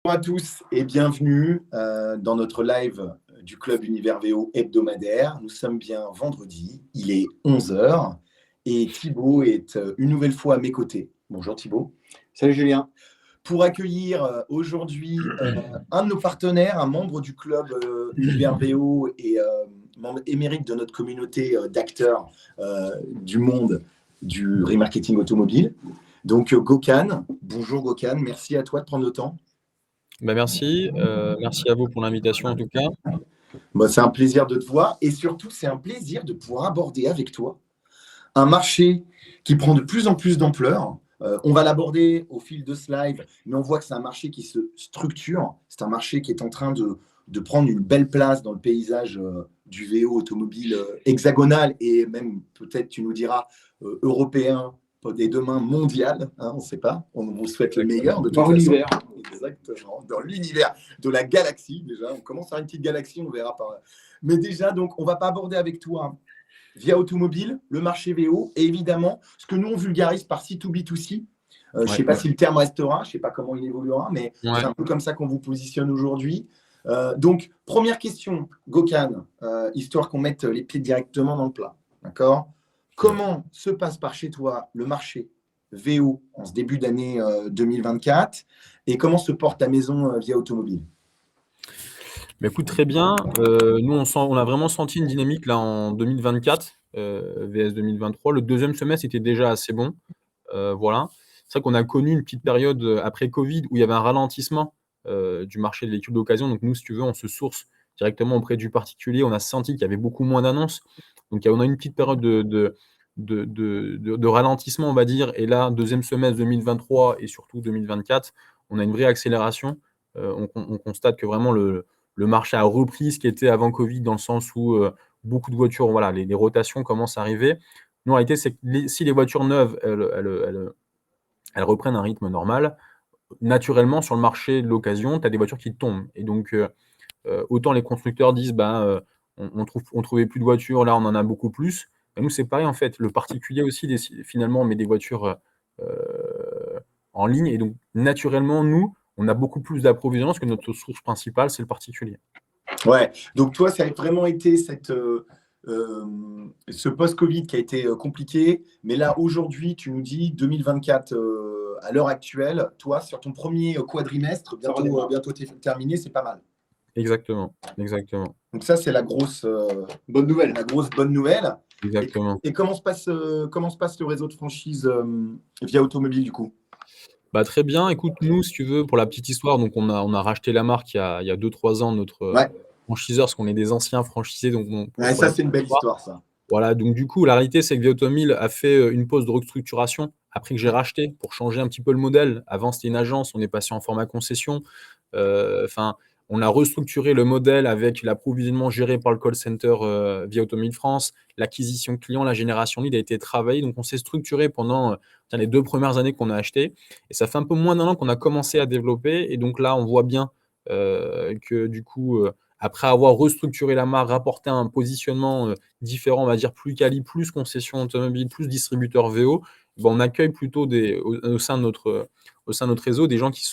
Bonjour à tous et bienvenue dans notre live du Club Univers VO hebdomadaire. Nous sommes bien vendredi, il est 11 heures et Thibaut est une nouvelle fois à mes côtés. Bonjour Thibaut. Salut Julien. Pour accueillir aujourd'hui un de nos partenaires, un membre du Club Univers VO et membre émérite de notre communauté d'acteurs du monde du remarketing automobile. Donc Gökhan, bonjour Gökhan, merci à toi de prendre le temps. Merci à vous pour l'invitation en tout cas. C'est un plaisir de te voir et surtout c'est un plaisir de pouvoir aborder avec toi un marché qui prend de plus en plus d'ampleur. On va l'aborder au fil de ce live, mais on voit que c'est un marché qui se structure. C'est un marché qui est en train de prendre une belle place dans le paysage du VO automobile hexagonal et même peut-être tu nous diras européen et demain mondial, hein, on ne sait pas, on vous souhaite le meilleur de toute façon. L'univers. Exactement, dans l'univers de la galaxie déjà, on commence par une petite galaxie, on verra par là. Mais déjà, donc, on ne va pas aborder avec toi via automobile, le marché VO, et évidemment, ce que nous on vulgarise par C2B2C. Je ne sais pas si le terme restera, je ne sais pas comment il évoluera, mais c'est un peu comme ça qu'on vous positionne aujourd'hui. Donc, première question, Gökhan, histoire qu'on mette les pieds directement dans le plat. D'accord ? Comment se passe par chez toi le marché VO en ce début d'année 2024 et comment se porte ta maison via automobile ? Écoute, très bien. Nous, on a vraiment senti une dynamique là en 2024, VS 2023. Le deuxième semestre était déjà assez bon. Voilà. C'est vrai qu'on a connu une petite période après Covid où il y avait un ralentissement du marché des véhicules d'occasion. Donc nous, si tu veux, on se source directement auprès du particulier. On a senti qu'il y avait beaucoup moins d'annonces. Donc on a une petite période de ralentissement, on va dire. Et là, deuxième semestre 2023 et surtout 2024, on a une vraie accélération. On constate que vraiment le marché a repris ce qui était avant Covid, dans le sens où beaucoup de voitures, voilà, les rotations commencent à arriver. Nous, en réalité, c'est que si les voitures neuves, elles reprennent un rythme normal, naturellement, sur le marché de l'occasion, tu as des voitures qui tombent. Et donc, autant les constructeurs disent, on trouvait plus de voitures, là, on en a beaucoup plus. Et nous, c'est pareil, en fait. Le particulier aussi, finalement, met des voitures en ligne. Et donc, naturellement, nous, on a beaucoup plus d'approvisionnement parce que notre source principale, c'est le particulier. Ouais, donc toi, ça a vraiment été ce post-Covid qui a été compliqué. Mais là, aujourd'hui, tu nous dis 2024, à l'heure actuelle, toi, sur ton premier quadrimestre, bientôt terminé, c'est pas mal. Exactement. Donc ça, c'est la grosse bonne nouvelle. La grosse bonne nouvelle. Exactement. Et comment se passe le réseau de franchise via automobile, du coup ? Très bien. Écoute, nous, si tu veux, pour la petite histoire, donc on a racheté la marque il y a 2-3 ans, notre franchiseur, parce qu'on est des anciens franchisés. Donc ça, c'est une belle histoire, ça. Voilà, donc du coup, la réalité, c'est que Via Automobile a fait une pause de restructuration après que j'ai racheté pour changer un petit peu le modèle. Avant, c'était une agence, on est passé en format concession. On a restructuré le modèle avec l'approvisionnement géré par le call center Via Automobile France. L'acquisition client, la génération lead a été travaillée. Donc, on s'est structuré pendant les 2 premières années qu'on a acheté. Et ça fait un peu moins d'1 an qu'on a commencé à développer. Et donc là, on voit bien que du coup, après avoir restructuré la marque, rapporté un positionnement différent, on va dire plus quali, plus concession automobile, plus distributeur VO, on accueille plutôt au sein de notre réseau des gens qui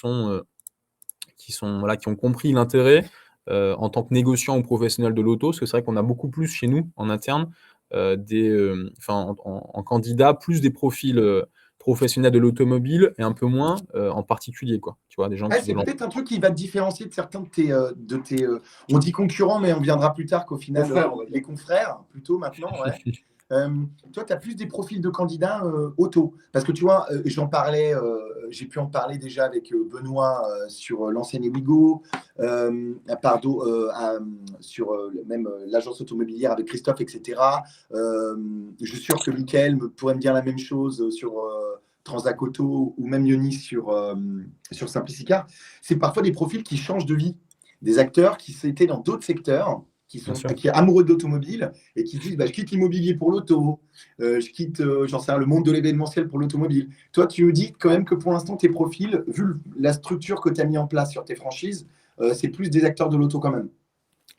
ont compris l'intérêt en tant que négociant ou professionnel de l'auto, parce que c'est vrai qu'on a beaucoup plus chez nous en interne en candidats, plus des profils professionnels de l'automobile et un peu moins en particulier, quoi. Tu vois, des gens qui c'est peut-être un truc qui va te différencier de certains de tes on dit concurrents, mais on viendra plus tard qu'au final, les confrères, plutôt maintenant, ouais. Toi, tu as plus des profils de candidats auto. Parce que tu vois, j'en parlais, j'ai pu en parler déjà avec Benoît sur l'enseigne Wigo, sur même l'agence automobilière avec Christophe, etc. Je suis sûr que Mickaël pourrait me dire la même chose sur Transac Auto ou même Yoni sur Simplicicar. C'est parfois des profils qui changent de vie. Des acteurs qui étaient dans d'autres secteurs, qui sont amoureux de l'automobile et qui disent je quitte l'immobilier pour l'auto, je quitte le monde de l'événementiel pour l'automobile. Toi, tu nous dis quand même que pour l'instant, tes profils, vu la structure que tu as mis en place sur tes franchises, c'est plus des acteurs de l'auto quand même.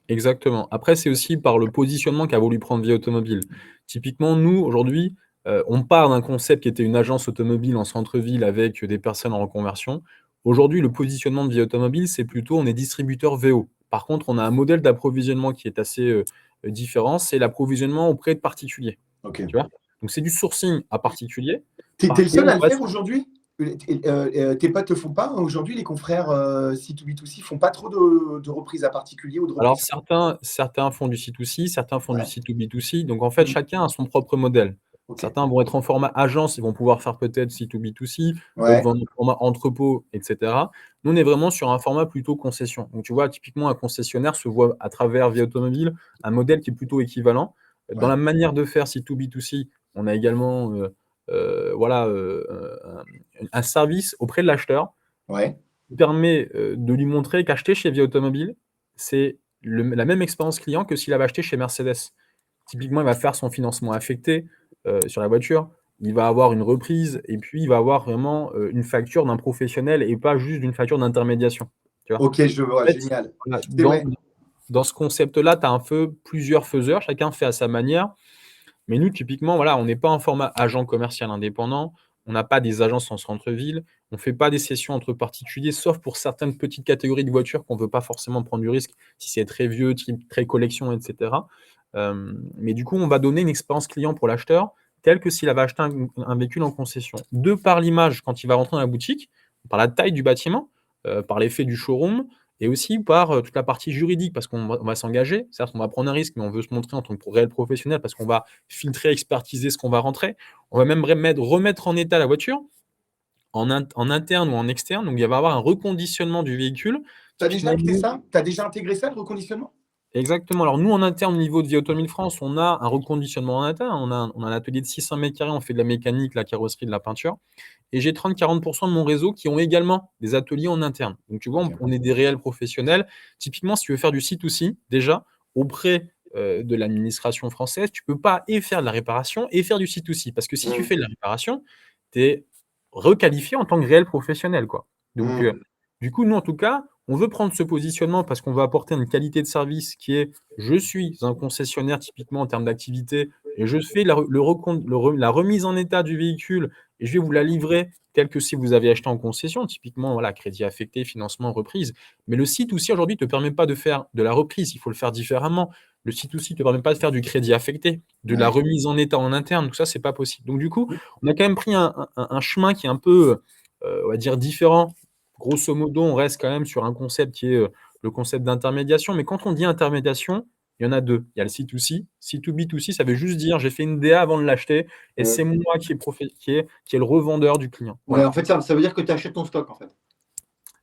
Exactement. Après, c'est aussi par le positionnement qu'a voulu prendre Via Automobile. Typiquement, nous, aujourd'hui, on part d'un concept qui était une agence automobile en centre-ville avec des personnes en reconversion. Aujourd'hui, le positionnement de Via Automobile, c'est plutôt on est distributeur VO. Par contre, on a un modèle d'approvisionnement qui est assez différent, c'est l'approvisionnement auprès de particuliers. Ok. Tu vois? Donc, c'est du sourcing à particulier. T'es Par le seul contre, à le ouais, faire aujourd'hui? Tes potes le font pas hein, aujourd'hui, les confrères C2B2C font pas trop de reprises à particulier ou de alors reprises. certains font du C2C, certains font du Ouais. C2B2C. Donc, en fait, Mm. chacun a son propre modèle. Ok. Certains vont être en format agence, ils vont pouvoir faire peut-être C2B2C, d'autres Ouais. vont être en format entrepôt, etc. Nous, on est vraiment sur un format plutôt concession. Donc, tu vois, typiquement, un concessionnaire se voit à travers Via Automobile un modèle qui est plutôt équivalent. Dans Ouais. la manière de faire C2B2C, on a également voilà, un service auprès de l'acheteur Ouais. qui permet de lui montrer qu'acheter chez Via Automobile, c'est la même expérience client que s'il avait acheté chez Mercedes. Typiquement, il va faire son financement affecté sur la voiture, il va avoir une reprise et puis il va avoir vraiment une facture d'un professionnel et pas juste d'une facture d'intermédiation. Tu vois? Ok, je vois, En fait, génial. voilà, C'est ouais. dans ce concept-là, tu as un peu plusieurs faiseurs, chacun fait à sa manière. Mais nous, typiquement, voilà, on n'est pas un format agent commercial indépendant, on n'a pas des agences en centre-ville, on ne fait pas des sessions entre particuliers, sauf pour certaines petites catégories de voitures qu'on ne veut pas forcément prendre du risque, si c'est très vieux, très collection, etc. Mais du coup, on va donner une expérience client pour l'acheteur, telle que s'il avait acheté un véhicule en concession. De par l'image, quand il va rentrer dans la boutique, par la taille du bâtiment, par l'effet du showroom, et aussi par toute la partie juridique, parce qu'on va s'engager. Certes, on va prendre un risque, mais on veut se montrer en tant que réel professionnel, parce qu'on va filtrer, expertiser ce qu'on va rentrer. On va même remettre en état la voiture, en interne ou en externe. Donc, il va y avoir un reconditionnement du véhicule. T'as déjà Typiquement, acté ça? T'as déjà intégré ça, le reconditionnement? exactement. Alors, nous, en interne, au niveau de Via Automobile France, on a un reconditionnement en interne. On a un atelier de 600 mètres carrés, on fait de la mécanique, la carrosserie, de la peinture. Et j'ai 30-40% de mon réseau qui ont également des ateliers en interne. Donc, tu vois, Ok. on est des réels professionnels. Typiquement, si tu veux faire du C2C, déjà, auprès de l'administration française, tu ne peux pas et faire de la réparation et faire du C2C. Parce que si tu Mm. fais de la réparation, tu es requalifié en tant que réel professionnel, quoi. Donc, Mm. du coup, nous, en tout cas, on veut prendre ce positionnement parce qu'on va apporter une qualité de service qui est je suis un concessionnaire typiquement en termes d'activité et je fais la remise en état du véhicule et je vais vous la livrer telle que si vous avez acheté en concession, typiquement voilà, crédit affecté, financement, reprise. Mais le site aussi aujourd'hui ne te permet pas de faire de la reprise, il faut le faire différemment. Le site aussi ne te permet pas de faire du crédit affecté, de la Ouais. remise en état en interne, tout ça, c'est pas possible. Donc du coup, on a quand même pris un chemin qui est un peu, on va dire, différent. Grosso modo, on reste quand même sur un concept qui est le concept d'intermédiation. Mais quand on dit intermédiation, il y en a deux. Il y a le C2C. C2B2C, ça veut juste dire j'ai fait une DA avant de l'acheter et Ouais. c'est moi qui est le revendeur du client. Ouais, Voilà. en fait, ça veut dire que tu achètes ton stock, en fait.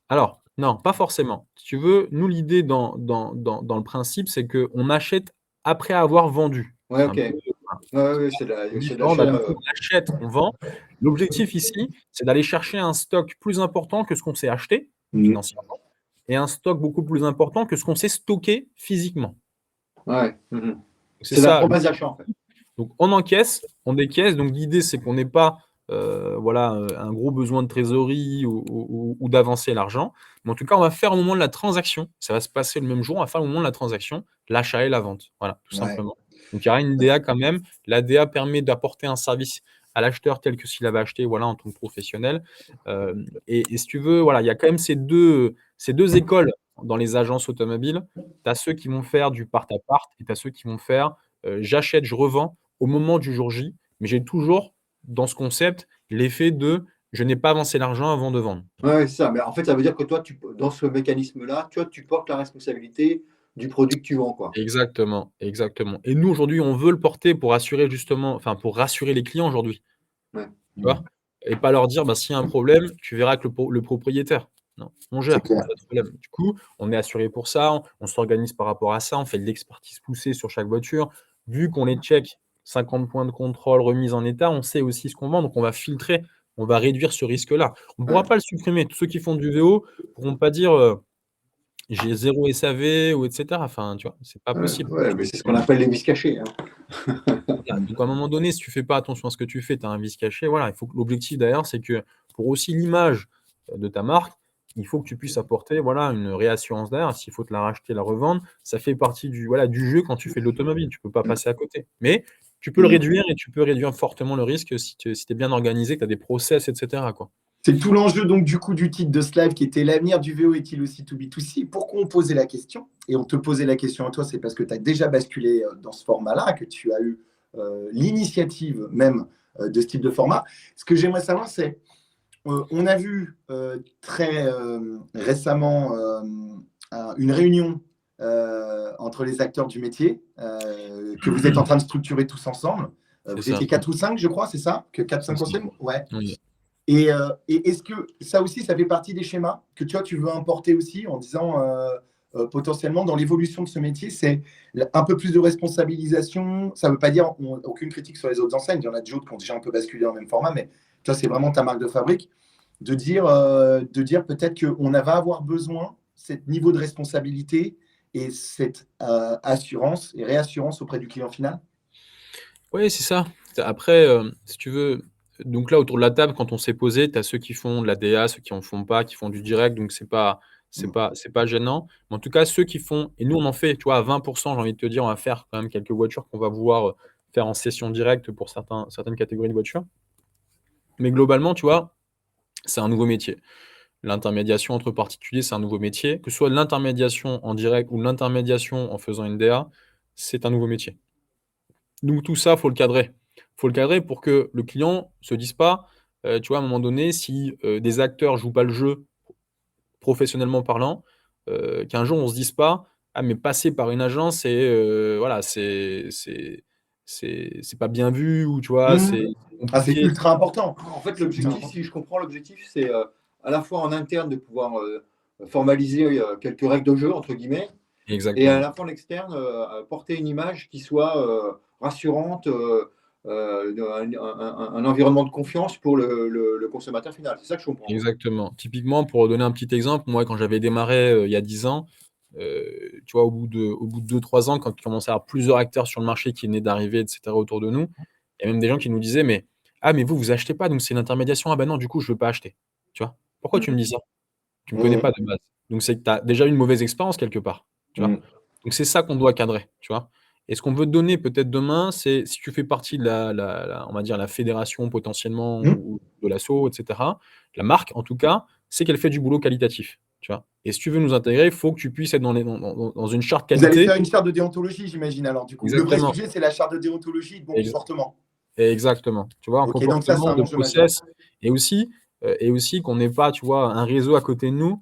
Alors, non, pas forcément. Si tu veux, nous, l'idée dans le principe, c'est qu'on achète après avoir vendu. Ouais, C'est ok. un peu Ouais, ouais, c'est de différent. l'achat. Bah, du coup, on achète, on vend. L'objectif ici, c'est d'aller chercher un stock plus important que ce qu'on s'est acheté Mhm. financièrement et un stock beaucoup plus important que ce qu'on s'est stocké physiquement. Ouais. Mhm. C'est C'est la ça. promesse d'achat, en fait. Donc on encaisse, on décaisse. Donc l'idée, c'est qu'on n'ait pas voilà, un gros besoin de trésorerie ou d'avancer l'argent. Mais en tout cas, on va faire au moment de la transaction. Ça va se passer le même jour. On va faire au moment de la transaction l'achat et la vente. Voilà, tout Ouais. simplement. Donc il y aura une DA quand même. La DA permet d'apporter un service à l'acheteur tel que s'il avait acheté voilà, en tant que professionnel. Et si tu veux, voilà, il y a quand même ces deux écoles dans les agences automobiles. Tu as ceux qui vont faire du part-à-part et tu as ceux qui vont faire j'achète, je revends au moment du jour J, mais j'ai toujours dans ce concept l'effet de je n'ai pas avancé l'argent avant de vendre. Ouais, c'est ça. Mais en fait, ça veut dire que toi, dans ce mécanisme-là, tu portes la responsabilité du produit que tu vends, quoi. Exactement, exactement. Et nous, aujourd'hui, on veut le porter pour assurer justement, enfin, pour rassurer les clients aujourd'hui, Ouais. tu vois? Et pas leur dire, bah, s'il y a un problème, tu verras que le propriétaire. Non, on C'est gère, clair. pas de problème. Du coup, on est assuré pour ça, on s'organise par rapport à ça, on fait de l'expertise poussée sur chaque voiture. Vu qu'on les check, 50 points de contrôle, remise en état, on sait aussi ce qu'on vend, donc on va filtrer, on va réduire ce risque-là. On ne pourra Ouais. pas le supprimer. Tous ceux qui font du VO ne pourront pas dire j'ai 0 SAV ou etc. Enfin, tu vois, c'est pas Ouais, possible. ouais, mais c'est ce qu'on appelle les vices cachés, hein. Voilà, donc à un moment donné, si tu fais pas attention à ce que tu fais, tu as un vice caché. Voilà, il faut que l'objectif d'ailleurs, c'est que pour aussi l'image de ta marque, il faut que tu puisses apporter voilà, une réassurance derrière. S'il faut te la racheter, la revendre, ça fait partie voilà, du jeu quand tu fais de l'automobile. Tu peux pas passer à côté. Mais tu peux le Mm. réduire et tu peux réduire fortement le risque si tu es bien organisé, que tu as des process, etc. quoi. C'est tout l'enjeu donc du coup du titre de ce live qui était l'avenir du VO est-il aussi to B2C. Pourquoi on posait la question? Et on te posait la question à toi, c'est parce que tu as déjà basculé dans ce format-là, que tu as eu l'initiative même de ce type de format. Ce que j'aimerais savoir, c'est, on a vu très récemment une réunion entre les acteurs du métier que vous êtes en train de structurer tous ensemble. Vous C'est ça. étiez 4 ou 5, je crois, c'est ça? Que 4, 5 C'est ça. anciennes? Ouais. Oui. Et est-ce que ça aussi, ça fait partie des schémas que tu veux importer aussi en disant potentiellement dans l'évolution de ce métier, c'est un peu plus de responsabilisation. Ça ne veut pas dire aucune critique sur les autres enseignes. Il y en a d'autres qui ont déjà un peu basculé dans le même format, mais toi, c'est vraiment ta marque de fabrique. De dire peut-être qu'on va avoir besoin ce niveau de responsabilité et cette assurance et réassurance auprès du client final. Oui, c'est ça. Après, si tu veux, donc là, autour de la table, quand on s'est posé, tu as ceux qui font de la DA, ceux qui en font pas, qui font du direct, donc c'est pas gênant. Mais en tout cas, ceux qui font et nous, on en fait, tu vois, à 20 j'ai envie de te dire, on va faire quand même quelques voitures qu'on va vouloir, faire en session directe pour certaines catégories de voitures. Mais globalement, tu vois, c'est un nouveau métier. L'intermédiation entre particuliers, c'est un nouveau métier. Que ce soit de l'intermédiation en direct ou de l'intermédiation en faisant une DA, c'est un nouveau métier. Donc tout ça, faut le cadrer. Faut le cadrer pour que le client se dise pas, tu vois, à un moment donné, si, des acteurs jouent pas le jeu professionnellement parlant, qu'un jour on se dise pas: «Ah mais passer par une agence et voilà, c'est pas bien vu» ou tu vois, c'est Ah, c'est compliqué. ultra important. En fait, C'est ultra l'objectif, important. si je comprends, l'objectif, c'est à la fois en interne de pouvoir formaliser quelques règles de jeu, entre guillemets, et à Exactement, la fois en externe, porter une image qui soit rassurante, un environnement de confiance pour le consommateur final. C'est ça que je comprends. exactement. Typiquement, pour donner un petit exemple, moi, quand j'avais démarré, il y a 10 ans, tu vois, au bout de 2-3 ans, quand il commençait à avoir plusieurs acteurs sur le marché qui venaient d'arriver et cetera autour de nous, il y a même des gens qui nous disaient: «Mais ah mais vous achetez pas, donc c'est une intermédiation? Ah bah non, du coup, je veux pas acheter». Tu vois? «Pourquoi tu me dis ça? Tu me connais Mmh. pas de base». Donc c'est que tu as déjà eu une mauvaise expérience quelque part, tu vois? Mmh. Donc c'est ça qu'on doit cadrer, tu vois? Et ce qu'on veut te donner peut-être demain, c'est si tu fais partie de on va dire la fédération potentiellement Mmh. ou de l'asso et cetera, la marque en tout cas, c'est qu'elle fait du boulot qualitatif, tu vois? Et si tu veux nous intégrer, il faut que tu puisses être dans une charte Vous allez qualité. faire une charte de déontologie, j'imagine, alors, du coup. Le vrai Exactement, sujet, c'est la charte de déontologie de bon ex comportement. exactement, tu vois? En Ok, donc ça, c'est comportement, un de enjeu majeur. process et aussi qu'on n'ait pas, tu vois, un réseau à côté de nous,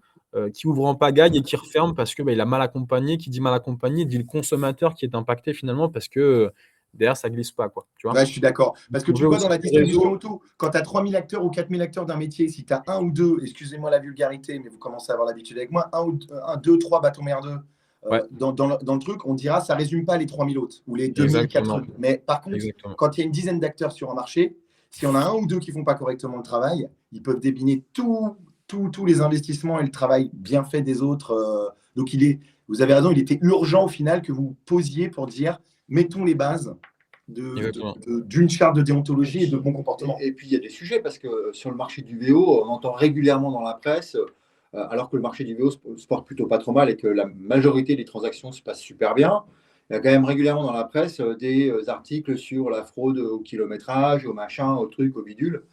qui ouvre en pagaille et qui referme parce que, bah, il a mal accompagné. Qui dit mal accompagné, dit le consommateur qui est impacté finalement parce que, derrière ça glisse pas quoi, tu vois? Ouais, je suis d'accord. Donc Parce que on tu veut vois, aussi dans la que le distribution réseau. auto, quand tu as 3000 acteurs ou 4000 acteurs d'un métier, si tu as un ou deux, excusez-moi la vulgarité, mais vous commencez à avoir l'habitude avec moi, un, deux, trois bâtons merdeux Ouais, dans le truc, on dira ça résume pas les 3000 autres ou les 2000, exactement, 4000. Mais par contre, exactement, quand il y a une dizaine d'acteurs sur un marché, si on a un ou deux qui font pas correctement le travail, ils peuvent débiner tous les investissements et le travail bien fait des autres. Donc, vous avez raison, il était urgent au final que vous posiez pour dire mettons les bases exactement. d'une charte de déontologie et de bon comportement. Et puis il y a des sujets parce que sur le marché du VO, on entend régulièrement dans la presse, alors que le marché du VO se porte plutôt pas trop mal et que la majorité des transactions se passent super bien. Il y a quand même régulièrement dans la presse des articles sur la fraude au kilométrage, au machin, au truc, au bidule.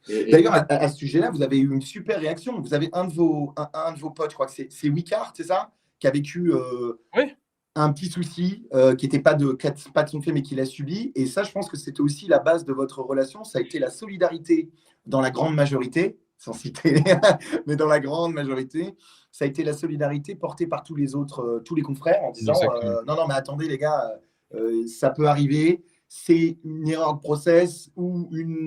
D'ailleurs, à ce sujet-là, vous avez eu une super réaction. Vous avez un de vos potes, je crois que c'est Wicard, c'est ça, qui a vécu Oui, un petit souci qui n'était pas pas de son fait, mais qu'il a subi. Et ça, je pense que c'était aussi la base de votre relation. Ça a été la solidarité dans la grande majorité, sans citer, mais dans la grande majorité, ça a été la solidarité portée par tous les autres, tous les confrères en disant exactement, non, non, mais attendez, les gars, ça peut arriver. C'est une erreur de process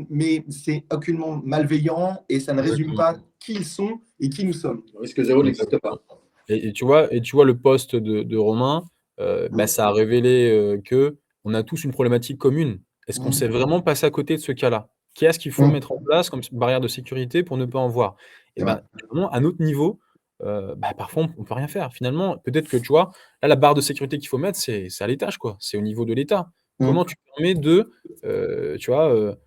mais c'est aucunement malveillant et ça ne résume exactement, pas qui ils sont et qui nous sommes. Le risque zéro n'existe exactement. pas. Et tu vois le post de Romain, bah, Mm. ça a révélé, qu'on a tous une problématique commune. Est-ce qu'on Mm. s'est vraiment passé à côté de ce cas-là? Qu'est-ce qu'il faut Mm. mettre en place comme barrière de sécurité pour ne pas en voir? Et C'est vrai. ben, vraiment à notre niveau, bah, parfois on peut rien faire. Finalement, peut-être que tu vois, là, la barre de sécurité qu'il faut mettre, c'est à l'étage, quoi. C'est au niveau de l'État. Mm. Comment tu permets de, tu vois,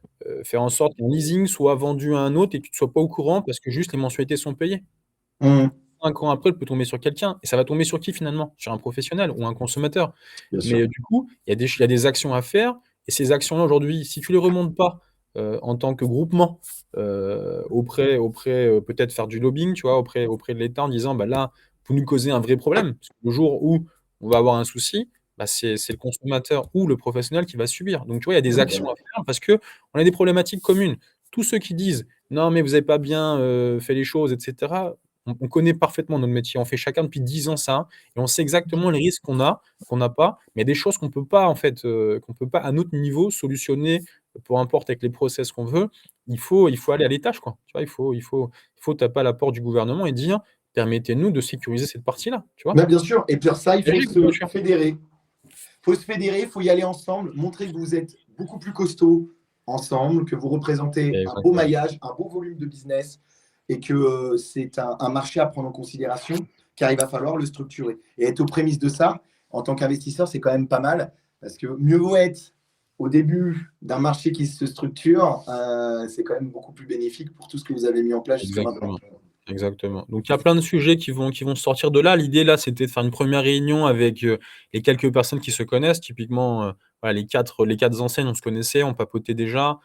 faire en sorte qu'un leasing soit vendu à un autre et que tu ne sois pas au courant parce que juste les mensualités sont payées? Mm. 5 ans après, elle peut tomber sur quelqu'un et ça va tomber sur qui finalement? Sur un professionnel ou un consommateur. Bien Mais, sûr. du coup, il y a des actions à faire et ces actions-là aujourd'hui, si tu les remontes pas, en tant que groupement auprès peut-être faire du lobbying, tu vois, auprès de l'État en disant, bah là, vous nous causez un vrai problème. Parce que le jour où on va avoir un souci, bah, c'est le consommateur ou le professionnel qui va subir. Donc, tu vois, il y a des actions à faire parce qu'on a des problématiques communes. Tous ceux qui disent, non, mais vous n'avez pas bien fait les choses, etc., on connaît parfaitement notre métier. On fait chacun depuis 10 ans ça, et on sait exactement les risques qu'on n'a pas, mais il y a des choses qu'on peut pas, en fait, qu'on peut pas à notre niveau solutionner, peu importe avec les process qu'on veut. Il faut aller à l'étage, quoi. Tu vois, il faut taper à la porte du gouvernement et dire, permettez-nous de sécuriser cette partie-là, tu vois. Mais bien sûr, et pour ça, il faut Logique, bien se sûr. fédérer. Il faut se fédérer, il faut y aller ensemble, montrer que vous êtes beaucoup plus costaud ensemble, que vous représentez un beau Exactement. maillage, un beau volume de business, et que c'est un marché à prendre en considération, car il va falloir le structurer. Et être aux prémices de ça, en tant qu'investisseur, c'est quand même pas mal, parce que mieux vaut être au début d'un marché qui se structure, c'est quand même beaucoup plus bénéfique pour tout ce que vous avez mis en place jusqu'à maintenant. Exactement. Exactement. Donc il y a plein de sujets qui vont sortir de là. L'idée là, c'était de faire une première réunion avec les quelques personnes qui se connaissent. Typiquement, voilà, les quatre enseignes, on se connaissait, on papotait déjà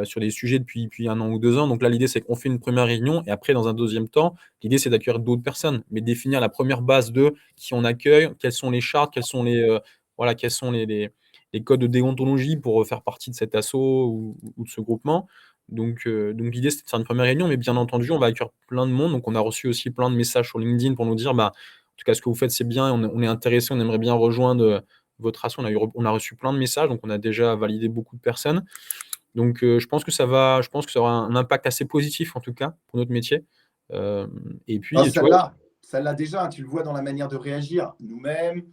sur des sujets depuis 1 an ou 2 ans. Donc là, l'idée, c'est qu'on fait une première réunion et après, dans un deuxième temps, l'idée, c'est d'accueillir d'autres personnes, mais définir la première base de qui on accueille, quelles sont les chartes, voilà, quels sont les codes de déontologie pour faire partie de cet asso ou de ce groupement. Donc l'idée, c'était de faire une première réunion, mais bien entendu, on va accueillir plein de monde. Donc, on a reçu aussi plein de messages sur LinkedIn pour nous dire, bah, en tout cas, ce que vous faites, c'est bien, on est intéressé, on aimerait bien rejoindre votre asso. On a reçu plein de messages, donc on a déjà validé beaucoup de personnes. Donc, je pense que ça aura un impact assez positif, en tout cas, pour notre métier. Et Ah, puis, tu vois, ça l'a déjà, tu le vois dans la manière de réagir. Nous-mêmes,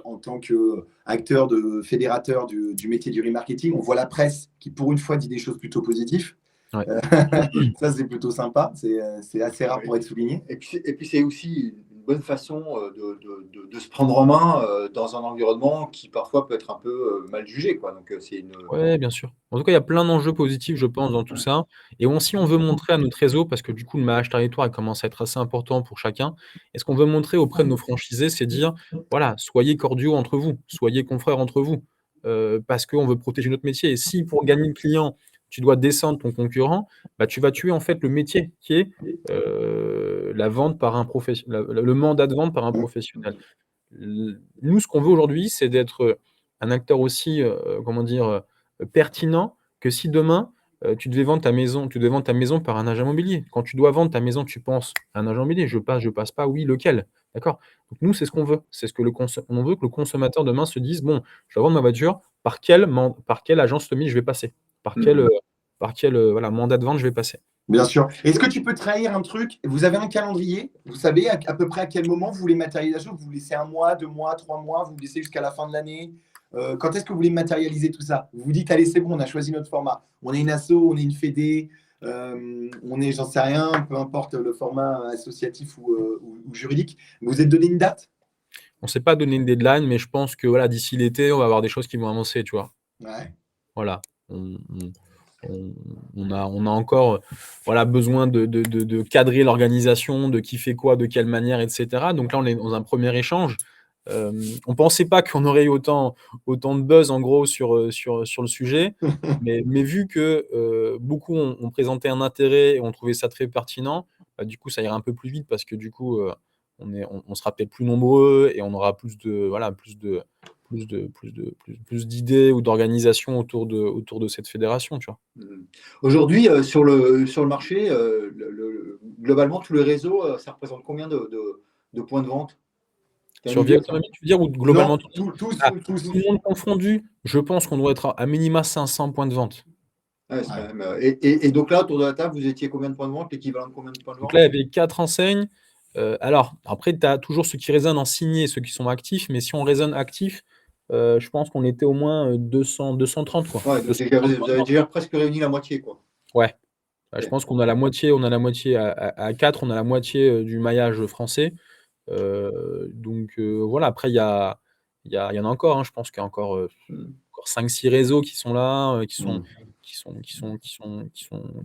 en tant qu'acteurs, fédérateurs du métier du remarketing, on voit la presse qui, pour une fois, dit des choses plutôt positives. ouais, Ça, c'est plutôt sympa. C'est assez rare pour être souligné. Et puis c'est aussi une bonne façon de se prendre en main dans un environnement qui parfois peut être un peu mal jugé, quoi. Donc c'est une. ouais, bien sûr. En tout cas, il y a plein d'enjeux positifs, je pense, dans tout ça. Et si on veut montrer à notre réseau, parce que du coup, le maillage territoire, il commence à être assez important pour chacun. Et ce qu'on veut montrer auprès de nos franchisés, c'est dire, voilà, soyez cordiaux entre vous, soyez confrères entre vous, parce qu'on veut protéger notre métier. Et si pour gagner le client, tu dois descendre ton concurrent, bah, tu vas tuer en fait le métier qui est la vente par un professionnel, le mandat de vente par un professionnel. Nous, ce qu'on veut aujourd'hui, c'est d'être un acteur aussi, comment dire, pertinent, que si demain, tu devais vendre ta maison par un agent immobilier. Quand tu dois vendre ta maison, tu penses à un agent immobilier. Je passe pas, oui, lequel? D'accord? Donc nous, c'est ce qu'on veut. C'est ce que on veut que le consommateur demain se dise: «Bon, je dois vendre ma voiture, par quelle agence IMI je vais passer? Voilà, mandat de vente je vais passer?» Bien sûr. Est-ce que tu peux trahir un truc? Vous avez un calendrier? Vous savez à peu près à quel moment vous voulez matérialiser? Vous laissez 1 mois, 2 mois, 3 mois? Vous laissez jusqu'à la fin de l'année? Quand est-ce que vous voulez matérialiser tout ça? Vous vous dites, allez, c'est bon, on a choisi notre format. On est une asso, on est une fédé, on est, j'en sais rien, peu importe le format associatif ou juridique. Vous êtes donné une date? On ne s'est pas donné une deadline, mais je pense que voilà, d'ici l'été, on va avoir des choses qui vont avancer, tu vois? Ouais. Voilà, on a encore, voilà, besoin de cadrer l'organisation, de qui fait quoi, de quelle manière, et cetera. Donc là, on est dans un premier échange. On pensait pas qu'on aurait eu autant de buzz, en gros, sur le sujet, mais vu que, beaucoup ont présenté un intérêt et ont trouvé ça très pertinent, bah, du coup, ça ira un peu plus vite parce que du coup, on sera peut-être plus nombreux et on aura plus d'idées ou d'organisation autour de cette fédération, tu vois? Aujourd'hui, sur le marché, globalement, tous les réseaux, ça représente combien de points de vente? Tu as une Sur idée? Via Autonomie, tu veux dire, ou globalement Non, tout le monde? tous, Ah, tous. tout le monde confondu, je pense qu'on doit être à minima 500 points de vente. Ouais, c'est Ouais. quand même, et donc là, autour de la table, vous étiez combien de points de vente? L'équivalent de combien de points de Donc vente? là, il y avait 4 enseignes. Alors après, tu as toujours ceux qui raisonnent en signé et ceux qui sont actifs, mais si on raisonne actif, je pense qu'on était au moins, 230, quoi. Ouais, donc déjà, 230 points vous de avez vente. déjà presque réuni la moitié, quoi. Ouais. Bah, je OK. pense qu'on a la moitié à 4, on a la moitié, du maillage français. Voilà, après il y en a encore, hein. Je pense qu'il y a Mmh. encore 5-6 réseaux qui sont là, Mm. qui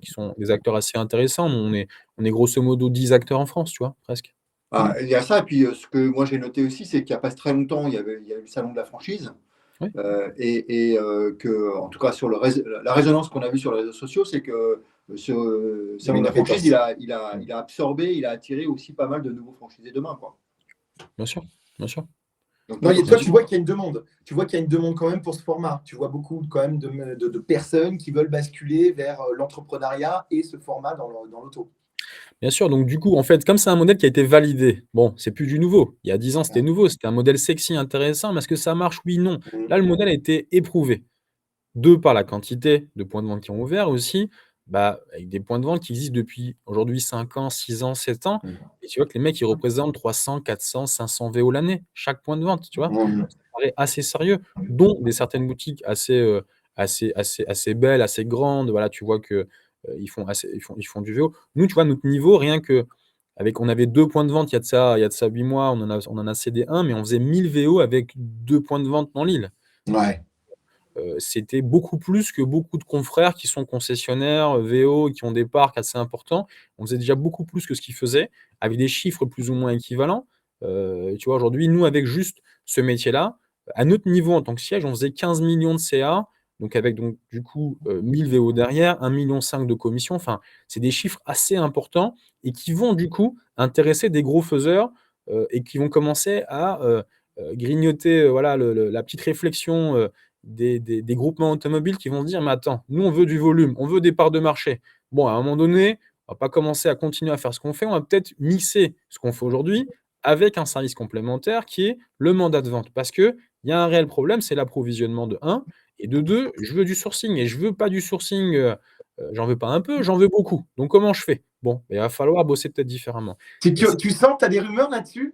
sont des acteurs assez intéressants. On est grosso modo 10 acteurs en France, tu vois? Presque. Ah, il y a ça, et puis ce que moi j'ai noté aussi, c'est qu'il n'y a pas très longtemps, il y a eu le salon de la franchise. Oui, Que, en tout cas, sur la résonance qu'on a vue sur les réseaux sociaux, c'est que Il y a une la franchise, appétence. il a absorbé, il a attiré aussi pas mal de nouveaux franchisés demain, quoi. bien sûr, bien sûr. Donc, Non, toi, toi, tu vois forcément, qu'il y a une demande. Tu vois qu'il y a une demande quand même pour ce format. Tu vois beaucoup quand même de personnes qui veulent basculer vers l'entrepreneuriat et ce format dans l'auto. Bien sûr, donc du coup, en fait, comme c'est un modèle qui a été validé, bon, c'est plus du nouveau. Il y a 10 ans, c'était Ouais. nouveau, c'était un modèle sexy, intéressant, mais est-ce que ça marche? Oui, non. Mhm. Là, le modèle a été éprouvé. 2 par la quantité de points de vente qui ont ouvert aussi, bah, avec des points de vente qui existent depuis aujourd'hui 5 ans, 6 ans, 7 ans et tu vois que les mecs, ils représentent 300-400-500 VO l'année, chaque point de vente, tu vois? Mhm. Ça paraît assez sérieux, dont des certaines boutiques assez belles, assez grandes, voilà, tu vois que, ils font du VO. Nous, tu vois, notre niveau, rien qu'avec on avait 2 points de vente il y a de ça 8 mois, on en a cédé un, mais on faisait 1000 VO avec 2 points de vente dans l'île. Ouais. C'était beaucoup plus que beaucoup de confrères qui sont concessionnaires, VO, qui ont des parcs assez importants. On faisait déjà beaucoup plus que ce qu'ils faisaient, avec des chiffres plus ou moins équivalents. Tu vois, aujourd'hui, nous, avec juste ce métier-là, à notre niveau en tant que siège, on faisait 15 millions de CA, donc avec donc du coup, 1000 VO derrière, 1,5 million de commission. Enfin, c'est des chiffres assez importants et qui vont du coup intéresser des gros faiseurs, et qui vont commencer à, grignoter, voilà la petite réflexion, des groupements automobiles qui vont se dire: «Mais attends, nous on veut du volume, on veut des parts de marché. Bon, à un moment donné, on va pas commencer à continuer à faire ce qu'on fait, on va peut-être mixer ce qu'on fait aujourd'hui avec un service complémentaire qui est le mandat de vente». Parce qu'il y a un réel problème, c'est l'approvisionnement de un et de 2, je veux du sourcing et je veux pas du sourcing, j'en veux pas un peu, j'en veux beaucoup. Donc comment je fais? Bon, il va falloir bosser peut-être différemment et c'est Tu sens que tu as des rumeurs là-dessus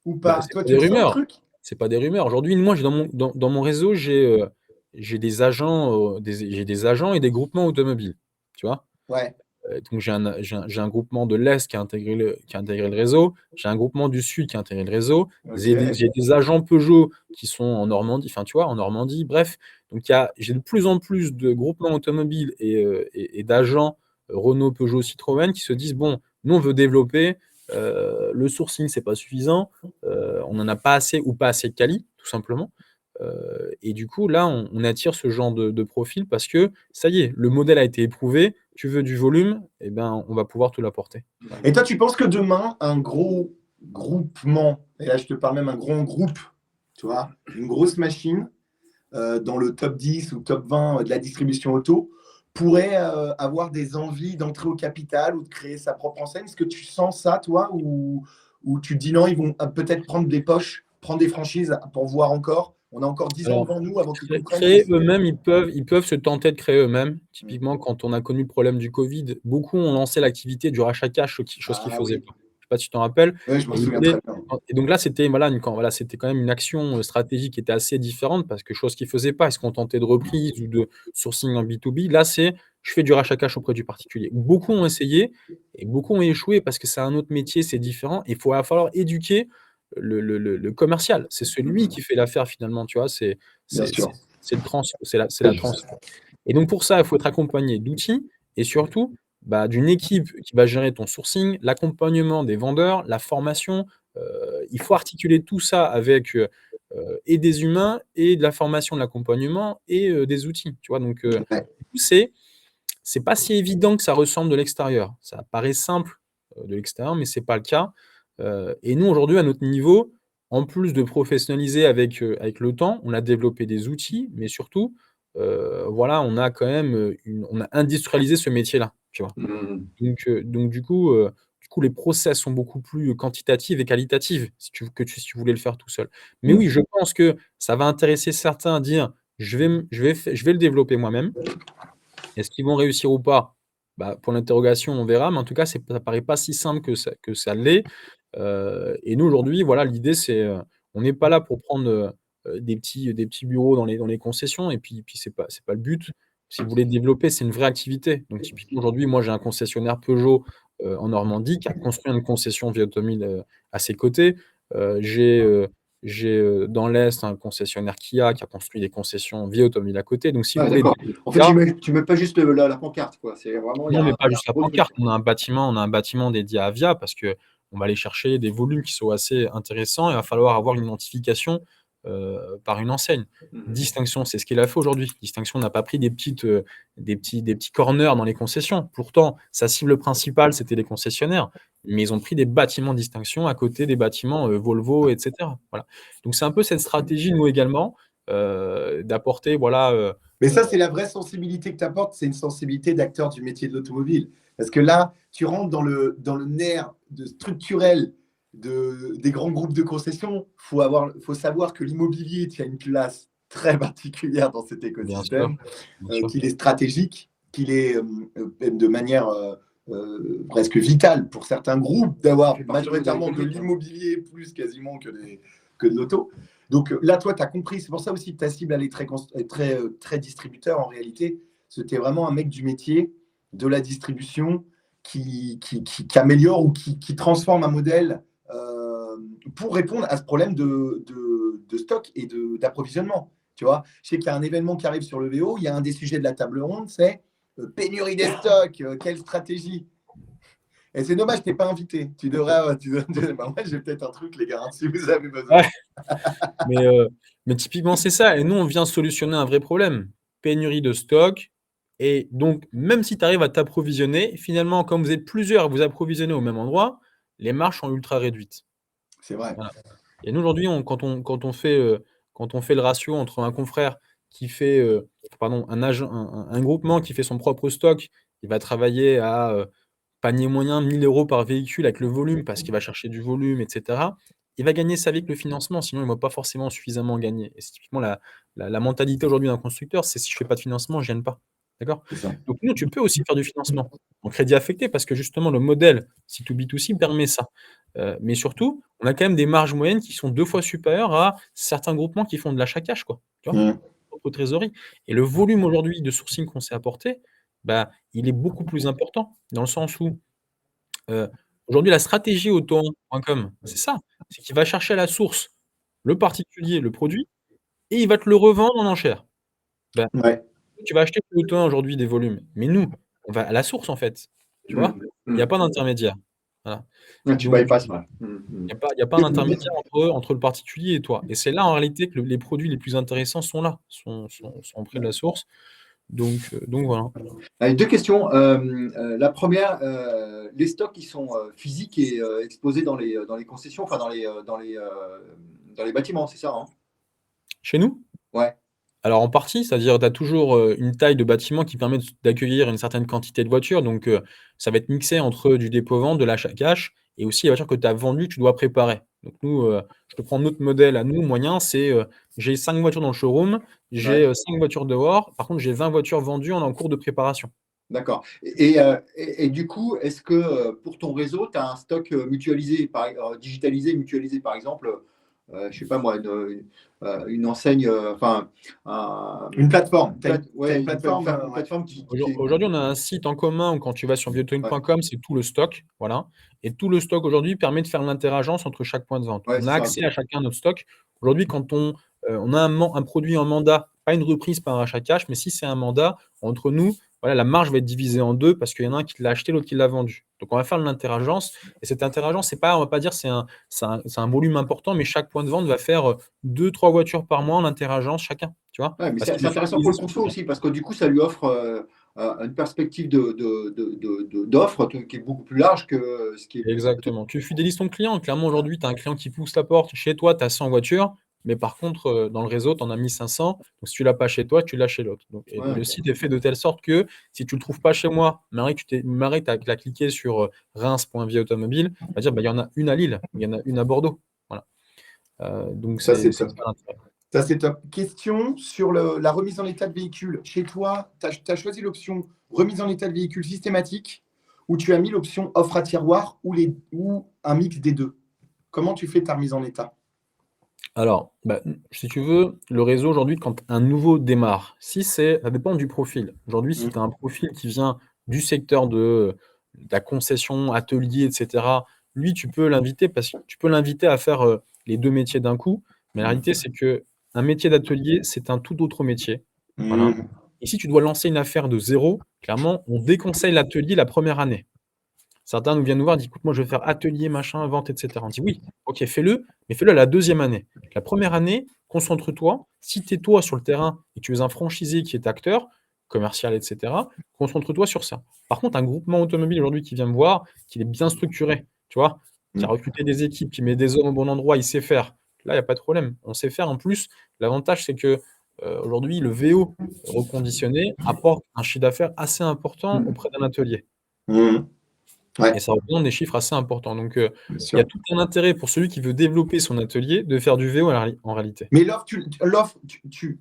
ou bah, pas? c'est Toi, pas tu des le sens le rumeurs, truc? c'est pas des rumeurs. Aujourd'hui, moi, j'ai dans mon réseau, j'ai des agents, j'ai des agents et des groupements automobiles, tu vois? Ouais. Donc j'ai un groupement de l'Est qui a intégré le réseau, j'ai un groupement du Sud qui a intégré le réseau, Ok. j'ai des agents Peugeot qui sont en Normandie, enfin, tu vois, en Normandie, bref. Donc j'ai de plus en plus de groupements automobiles et d'agents Renault, Peugeot, Citroën qui se disent: «Bon, nous, on veut développer, le sourcing, c'est pas suffisant, on en a pas assez ou pas assez quali, tout simplement». Et du coup, là, on attire ce genre de profil parce que ça y est, le modèle a été éprouvé. Tu veux du volume? Eh ben, on va pouvoir te l'apporter. Voilà. Et toi, tu penses que demain, un gros groupement, et là je te parle même un grand groupe, tu vois, une grosse machine dans le top 10 ou top 20 de la distribution auto, pourrait avoir des envies d'entrer au capital ou de créer sa propre enseigne? Est-ce que tu sens ça, toi, ou tu te dis non, ils vont peut-être prendre des poches, prendre des franchises pour voir encore? On a encore 10 ans Alors, devant nous avant qu'ils comprennent que créer c'est. eux-mêmes, ils peuvent se tenter de créer eux-mêmes. Typiquement, quand on a connu le problème du Covid, beaucoup ont lancé l'activité du rachat cash, chose qu'ils Ah faisaient oui, pas. Je sais pas si tu t'en rappelles? ouais, je m'en Et souviens l'idée très bien. et donc là, c'était voilà, c'était quand même une action, stratégique qui était assez différente parce que chose qu'ils faisaient pas, ils se contentaient de reprises ou de sourcing en B2B. Là, c'est: «Je fais du rachat cash auprès du particulier». Beaucoup ont essayé et beaucoup ont échoué parce que c'est un autre métier, c'est différent. Il va falloir éduquer le commercial. C'est celui qui fait l'affaire finalement, tu vois? Bien C'est sûr. c'est c'est le trans c'est la trans et donc pour ça, il faut être accompagné d'outils et surtout, bah, d'une équipe qui va gérer ton sourcing, l'accompagnement des vendeurs, la formation. Il faut articuler tout ça avec, et des humains et de la formation, de l'accompagnement et des outils, tu vois? Donc Ouais. du coup, c'est pas si évident que ça ressemble de l'extérieur. Ça paraît simple, de l'extérieur, mais c'est pas le cas. Et nous, aujourd'hui, à notre niveau, en plus de professionnaliser avec le temps, on a développé des outils, mais surtout, voilà, on a quand même, on a industrialisé ce métier-là, tu vois? Mhm. Donc du coup, les process sont beaucoup plus quantitatifs et qualitatifs si tu voulais le faire tout seul. Mais oui, je pense que ça va intéresser certains à dire: Je vais le développer moi-même». Est-ce qu'ils vont réussir ou pas? Bah, pour l'interrogation, on verra, mais en tout cas, ça paraît pas si simple que ça l'est. Et nous, aujourd'hui, voilà, l'idée, c'est, on n'est pas là pour prendre, des petits bureaux dans les concessions et puis c'est pas le but. Si vous voulez développer, c'est une vraie activité. Donc typiquement, aujourd'hui, moi, j'ai un concessionnaire Peugeot, en Normandie qui a construit une concession Via Automobile, à ses côtés. J'ai, dans l'Est, un concessionnaire Kia qui a construit des concessions Via Automobile à côté. Donc si vous Ah, voulez d'accord. En fait, Kia tu mets pas juste la pancarte, quoi. C'est vraiment, non, mais pas il y a juste un la gros truc. pancarte. On a un bâtiment dédié à Avia parce qu'on va aller chercher des volumes qui sont assez intéressants. Il va falloir avoir une identification, par une enseigne. Distinction, c'est ce qu'il a fait aujourd'hui. Distinction n'a pas pris des petits corners dans les concessions. Pourtant, sa cible principale, c'était les concessionnaires. Mais ils ont pris des bâtiments Distinction à côté des bâtiments Volvo, etc. Voilà. Donc, c'est un peu cette stratégie, nous également, d'apporter, voilà. Mais ça, c'est la vraie sensibilité que tu apportes, c'est une sensibilité d'acteur du métier de l'automobile. Parce que là, tu rentres dans le nerf structurel des grands groupes de concessions. Faut savoir que l'immobilier tient une place très particulière dans cet écosystème, qu'il est stratégique, qu'il est de manière presque vitale pour certains groupes d'avoir majoritairement de l'immobilier plus quasiment que de l'auto. Donc là, toi, tu as compris. C'est pour ça aussi que ta cible, elle est très distributeur en réalité. C'était vraiment un mec du métier, de la distribution, qui améliore ou qui transforme un modèle pour répondre à ce problème de stock et d'approvisionnement. Tu vois, je sais qu'il y a un événement qui arrive sur le VO. Il y a un des sujets de la table ronde, c'est pénurie des stocks. Quelle stratégie? Et c'est dommage, tu n'es pas invité. Tu devrais. Moi, j'ai peut-être un truc, les gars, si vous avez besoin. Mais typiquement, c'est ça. Et nous, on vient solutionner un vrai problème. Pénurie de stock. Et donc, même si tu arrives à t'approvisionner, finalement, comme vous êtes plusieurs à vous approvisionner au même endroit, les marges sont ultra réduites. C'est vrai. Voilà. Et nous, aujourd'hui, quand on fait le ratio entre un confrère qui fait, un groupement qui fait son propre stock, il va travailler à panier moyen 1 000 € par véhicule avec le volume, parce qu'il va chercher du volume, etc. Il va gagner sa vie avec le financement, sinon il ne va pas forcément suffisamment gagner. Et c'est typiquement la mentalité aujourd'hui d'un constructeur, c'est si je ne fais pas de financement, je ne gagne pas. D'accord ? Donc nous, tu peux aussi faire du financement en crédit affecté, parce que justement, le modèle C2B2C permet ça. Mais surtout, on a quand même des marges moyennes qui sont 2 fois supérieures à certains groupements qui font de l'achat cash, quoi. Tu vois, propre trésorerie. Et le volume aujourd'hui de sourcing qu'on s'est apporté, il est beaucoup plus important, dans le sens où aujourd'hui, la stratégie auto.com, c'est ça. C'est qu'il va chercher à la source le particulier, le produit, et il va te le revendre en enchère. Ouais. Tu vas acheter chez Auto 1 aujourd'hui des volumes, mais nous, on va à la source, en fait. Tu vois ? Il n'y a pas d'intermédiaire. Voilà. Tu bypasses mal. Il n'y a pas d'intermédiaire entre le particulier et toi. Et c'est là, en réalité, que les produits les plus intéressants sont là, sont auprès de la source. Donc voilà. Allez, 2 questions. La première, les stocks qui sont physiques et exposés dans les concessions, enfin dans les bâtiments, c'est ça, hein? Chez nous ? Ouais. Alors en partie, c'est-à-dire tu as toujours une taille de bâtiment qui permet d'accueillir une certaine quantité de voitures. Donc ça va être mixé entre du dépôt-vente, de l'achat cash, et aussi les voitures que tu as vendues, tu dois préparer. Donc nous, je te prends notre modèle à nous, moyen, c'est j'ai 5 voitures dans le showroom, j'ai 5 voitures dehors, par contre j'ai 20 voitures vendues en cours de préparation. D'accord. Et du coup, est-ce que pour ton réseau, tu as un stock mutualisé, digitalisé, mutualisé, par exemple, je ne sais pas moi, une enseigne, une plateforme. Une plateforme qui Aujourd'hui, on a un site en commun où quand tu vas sur viotowing.com, c'est tout le stock. Voilà. Et tout le stock aujourd'hui permet de faire l'interagence entre chaque point de vente. On a accès à chacun notre stock. Aujourd'hui, quand on a un produit en mandat, pas une reprise par un achat cash, mais si c'est un mandat, entre nous, voilà, la marge va être divisée en 2 parce qu'il y en a un qui l'a acheté, l'autre qui l'a vendu. Donc, on va faire de l'interagence. Et cette interagence, on ne va pas dire c'est un volume important, mais chaque point de vente va faire 2-3 voitures par mois en interagence chacun. Tu vois, mais c'est intéressant pour le conso aussi, parce que du coup, ça lui offre une perspective d'offre qui est beaucoup plus large que ce qui est. Exactement. Tu fidélises ton client. Clairement, aujourd'hui, tu as un client qui pousse la porte. Chez toi, tu as 100 voitures. Mais par contre, dans le réseau, tu en as mis 500. Donc, si tu ne l'as pas chez toi, tu l'as chez l'autre. Le site est fait de telle sorte que si tu ne le trouves pas chez moi, Marie, tu as cliqué sur reims.vieautomobile, on va dire il y en a une à Lille, il y en a une à Bordeaux. Voilà. Donc, ça, c'est top. Ça, c'est top. Question sur la remise en état de véhicule. Chez toi, tu as choisi l'option remise en état de véhicule systématique ou tu as mis l'option offre à tiroir ou un mix des deux. Comment tu fais ta remise en état ? Alors, si tu veux, le réseau aujourd'hui, quand un nouveau démarre, ça dépend du profil. Aujourd'hui, si tu as un profil qui vient du secteur de la concession, atelier, etc., lui, tu peux l'inviter à faire les 2 métiers d'un coup. Mais la réalité, c'est qu'un métier d'atelier, c'est un tout autre métier. Voilà. Et si tu dois lancer une affaire de zéro, clairement, on déconseille l'atelier la première année. Certains nous viennent nous voir et disent écoute, moi je vais faire atelier, machin, vente, etc. On dit oui, ok, fais-le, mais fais-le la 2e année. La première année, concentre-toi. Si tu es toi sur le terrain et que tu es un franchisé qui est acteur, commercial, etc., concentre-toi sur ça. Par contre, un groupement automobile aujourd'hui qui vient me voir, qui est bien structuré, tu vois, qui a recruté des équipes, qui met des hommes au bon endroit, il sait faire. Là, il n'y a pas de problème. On sait faire. En plus, l'avantage, c'est que aujourd'hui, le VO reconditionné apporte un chiffre d'affaires assez important auprès d'un atelier. Mmh. Ouais, Et ça représente des chiffres assez importants. Donc, bien il y a sûr. tout un intérêt pour celui qui veut développer son atelier de faire du VO en réalité. Mais l'offre,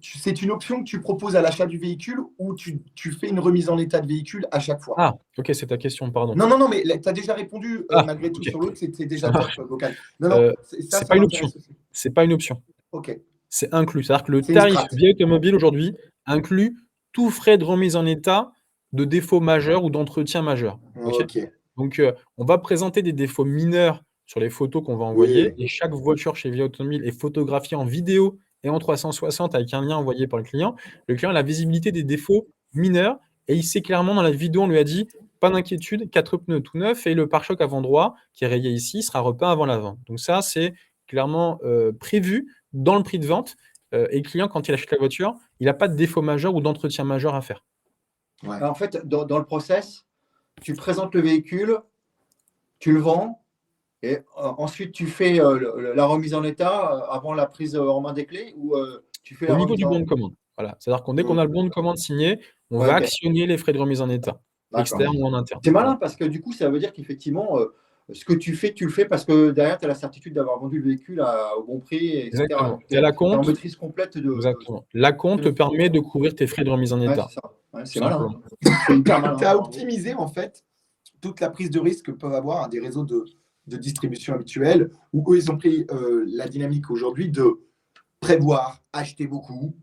c'est une option que tu proposes à l'achat du véhicule ou tu fais une remise en état de véhicule à chaque fois? Ah, ok, c'est ta question, pardon. Non, non, non, mais tu as déjà répondu Ah, malgré tout ok, sur l'autre, c'était ça déjà top, marche. vocal. Non, non, C'est ça pas une option. m'intéresse aussi. C'est pas une option. Ok, C'est inclus. C'est-à-dire que le c'est une tarif strat. via automobile aujourd'hui inclut tout frais de remise en état de défauts majeurs ou d'entretien majeur. Ok. Ok, Donc, on va présenter des défauts mineurs sur les photos qu'on va envoyer oui, et chaque voiture chez Via Automobile est photographiée en vidéo et en 360 avec un lien envoyé par le client. Le client a la visibilité des défauts mineurs et il sait clairement dans la vidéo, on lui a dit pas d'inquiétude, 4 pneus tout neufs et le pare-choc avant droit qui est rayé ici sera repeint avant l'avant. Donc ça, c'est clairement prévu dans le prix de vente et le client, quand il achète la voiture, il n'a pas de défaut majeur ou d'entretien majeur à faire. ouais. En fait, dans le process, tu présentes le véhicule, tu le vends, et ensuite tu fais la remise en état avant la prise en main des clés, ou tu fais Au la niveau remise du bon en... de commande. Voilà. C'est-à-dire que dès qu'on Mmh. a le bon de commande signé, on Ouais, va ok, actionner les frais de remise en état, d'accord. externe ou en interne. C'est Voilà. malin parce que du coup, ça veut dire qu'effectivement, ce que tu le fais parce que derrière, tu as la certitude d'avoir vendu le véhicule au bon prix, etc. Exactement. Donc, Tu as tu la es en compte. maîtrise complète de... Exactement. La compte te permet de couvrir tes frais de remise en Ouais, c'est état, ça. Ouais, tout c'est malin. simplement. C'est hyper Tu malin. as Bravo. optimisé en fait toute la prise de risque que peuvent avoir des réseaux de distribution habituels où eux, ils ont pris la dynamique aujourd'hui de prévoir, acheter beaucoup,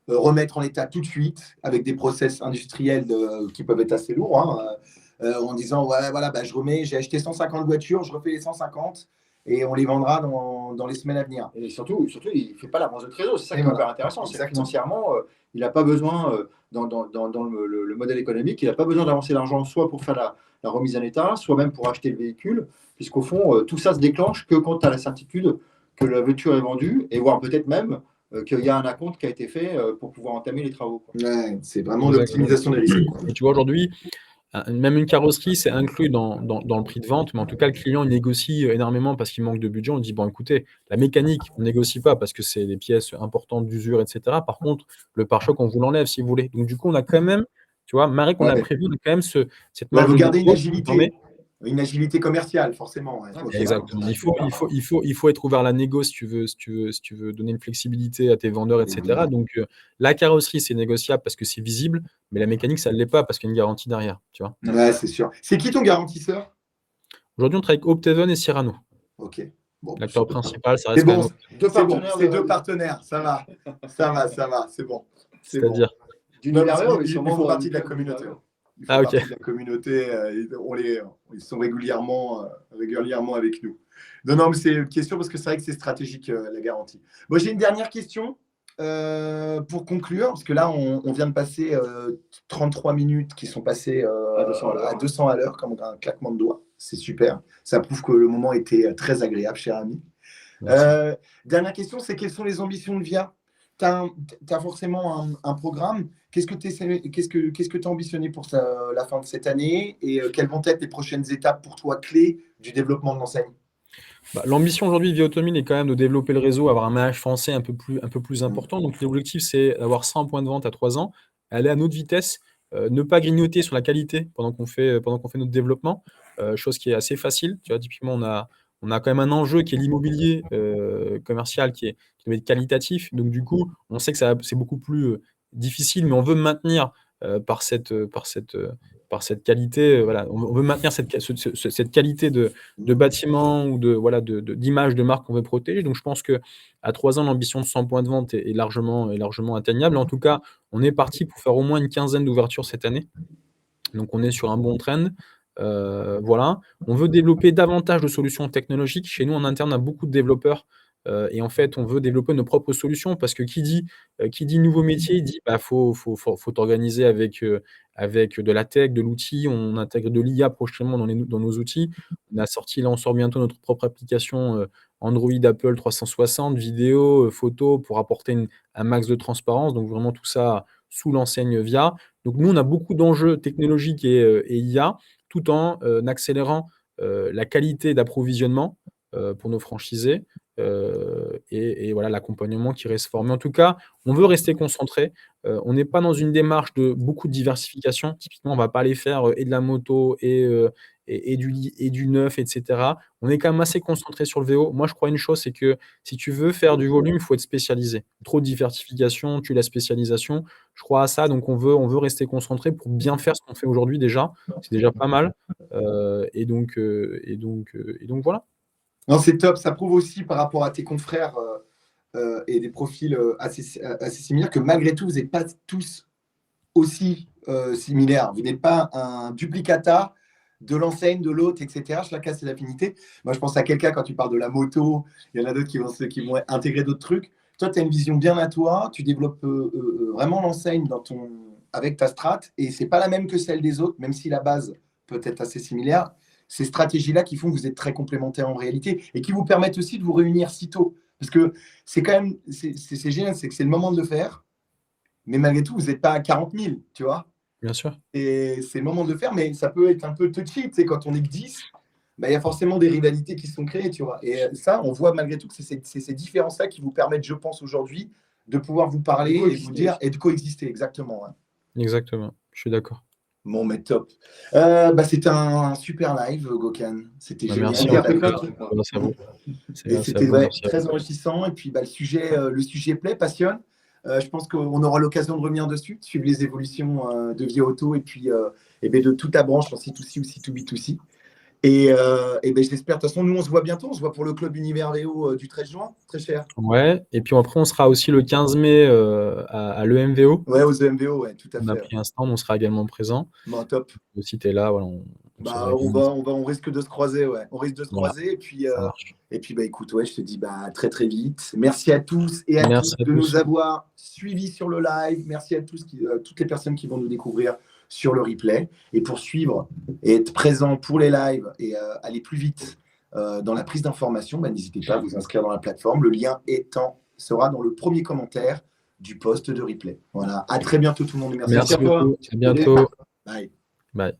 remettre en état tout de suite avec des process industriels qui peuvent être assez lourds, hein, en disant ouais, voilà, bah, je remets, j'ai acheté 150 voitures, je refais les 150 et on les vendra dans les semaines à venir. Et surtout, il ne fait pas l'avance de trésor. C'est ça Et qui est voilà, hyper intéressant. C'est que exactement. financièrement, il n'a pas besoin, dans le modèle économique, il n'a pas besoin d'avancer l'argent soit pour faire la remise en état, soit même pour acheter le véhicule, puisqu'au fond, tout ça se déclenche que quand tu as la certitude que la voiture est vendue, et voire peut-être même qu'il y a un acompte qui a été fait pour pouvoir entamer les travaux, quoi. Ouais, c'est vraiment Exactement. l'optimisation des risques, quoi. Et tu vois, aujourd'hui, même une carrosserie, c'est inclus dans le prix de vente, mais en tout cas, le client, il négocie énormément parce qu'il manque de budget. On lui dit, bon, écoutez, la mécanique, on ne négocie pas parce que c'est des pièces importantes d'usure, etc. Par contre, le pare-choc, on vous l'enlève si vous voulez. Donc, du coup, on a quand même, tu vois, Marek, on a Ouais. prévu, on a quand même cette Ouais, marge vous de gardez manœuvre qui nous permet. une agilité commerciale, forcément. Ouais. Ah, mais Ok. c'est malin. Exactement. C'est super malin. Il faut être ouvert à la négo si tu veux donner une flexibilité à tes vendeurs, etc. Évidemment. Donc, la carrosserie, c'est négociable parce que c'est visible, mais la mécanique, ça ne l'est pas parce qu'il y a une garantie derrière, tu vois. Ouais, c'est sûr. C'est qui ton garantisseur? Aujourd'hui, on travaille avec Opteven et Cyrano. Ok. Bon, L'acteur principal, ça c'est reste quand bon, même. Deux c'est bon. partenaires C'est deux partenaires. Ça va. Ça va, ça va. C'est bon. C'est bon. C'est-à-dire. Non, parce d'Unilever, qu'ils ils sont ils font membres partie du de la club communauté. d'Unilever. Ils font Ah, ok. partie de la communauté. Ils sont régulièrement avec nous. Non, non, mais c'est une question parce que c'est vrai que c'est stratégique, la garantie. Bon, j'ai une dernière question pour conclure, parce que là, on vient de passer 33 minutes qui sont passées À 200 à l'heure. à 200 à l'heure, comme un claquement de doigts. C'est super. Ça prouve que le moment était très agréable, cher ami. Merci. Dernière question, c'est quelles sont les ambitions de VIA? Tu as forcément un programme. Qu'est-ce que tu as ambitionné pour la fin de cette année et quelles vont être les prochaines étapes pour toi clés du développement de l'enseigne? Bah, l'ambition aujourd'hui de Via Automobile est quand même de développer le réseau, avoir un maillage français un peu plus important. Donc, l'objectif, c'est d'avoir 100 points de vente à 3 ans, aller à notre vitesse, ne pas grignoter sur la qualité pendant qu'on fait notre développement, chose qui est assez facile. Tu vois, typiquement, on a quand même un enjeu qui est l'immobilier commercial qui doit être qualitatif. Donc, du coup, on sait que c'est beaucoup plus difficile, mais on veut maintenir par cette qualité, voilà, on veut maintenir cette qualité de bâtiment ou d'image de marque qu'on veut protéger. Donc, je pense qu'à 3 ans, l'ambition de 100 points de vente est largement atteignable. En tout cas, on est parti pour faire au moins une quinzaine d'ouvertures cette année. Donc, on est sur un bon trend. Voilà. On veut développer davantage de solutions technologiques. Chez nous, en interne, on a beaucoup de développeurs. Et en fait, on veut développer nos propres solutions parce que qui dit nouveau métier, dit bah, faut t'organiser avec de la tech, de l'outil. On intègre de l'IA prochainement dans nos outils. On sort bientôt notre propre application Android, Apple 360, vidéo, photo pour apporter un max de transparence. Donc vraiment tout ça sous l'enseigne VIA. Donc nous, on a beaucoup d'enjeux technologiques et IA tout en accélérant la qualité d'approvisionnement pour nos franchisés et voilà l'accompagnement qui reste fort. Mais en tout cas, on veut rester concentré. On n'est pas dans une démarche de beaucoup de diversification. Typiquement, on ne va pas aller faire et de la moto et du neuf, etc. On est quand même assez concentré sur le VO. Moi, je crois une chose, c'est que si tu veux faire du volume, il faut être spécialisé. Trop de diversification, tue la spécialisation. Je crois à ça, donc on veut rester concentré pour bien faire ce qu'on fait aujourd'hui déjà. C'est déjà pas mal. Et donc voilà. Non, c'est top. Ça prouve aussi par rapport à tes confrères et des profils assez similaires que malgré tout, vous n'êtes pas tous aussi similaires. Vous n'êtes pas un duplicata de l'enseigne, de l'autre, etc. Chacun ses affinités. Moi, je pense à quelqu'un quand tu parles de la moto. Il y en a d'autres qui vont intégrer d'autres trucs. Toi, tu as une vision bien à toi. Tu développes vraiment l'enseigne avec ta strat. Et c'est pas la même que celle des autres, même si la base peut être assez similaire. Ces stratégies-là qui font que vous êtes très complémentaires en réalité et qui vous permettent aussi de vous réunir si tôt. Parce que c'est quand même, c'est génial, c'est que c'est le moment de le faire. Mais malgré tout, vous n'êtes pas à 40 000, tu vois. Bien sûr. Et c'est le moment de le faire, mais ça peut être un peu touchy. Tu sais, quand on est que 10, bah, y a forcément des rivalités qui se sont créées, tu vois. Et ça, on voit malgré tout que c'est ces différences-là qui vous permettent, je pense, aujourd'hui, de pouvoir vous parler et vous dire et de coexister, exactement. Ouais. Exactement, je suis d'accord. Bon, mais top. C'était un super live, Gokhan. C'était génial. Merci, grâce à vous. Et c'était très enrichissant. Et puis, le sujet plaît, passionne. Je pense qu'on aura l'occasion de revenir dessus, de suivre les évolutions de Via Auto et puis de toute la branche en C2C ou C2B2C. Et j'espère, de toute façon, nous, on se voit bientôt. On se voit pour le club Univers VO du 13 juin, très cher. Ouais, et puis après, on sera aussi le 15 mai à l'EMVO. Ouais, aux EMVO, ouais, tout à fait. On a pris un stand, on sera également présent. Bon, top. Si tu es là, voilà, on risque de se croiser, ouais. On risque de se croiser. Et puis, écoute, ouais, je te dis très, très vite. Merci à tous et à tous de nous avoir suivis sur le live. Merci à tous, toutes les personnes qui vont nous découvrir sur le replay. Et pour suivre et être présent pour les lives et aller plus vite dans la prise d'information, n'hésitez pas à vous inscrire dans la plateforme. Le lien sera dans le premier commentaire du post de replay. Voilà. À très bientôt tout le monde. Merci à toi. À bientôt. Bye. Bye.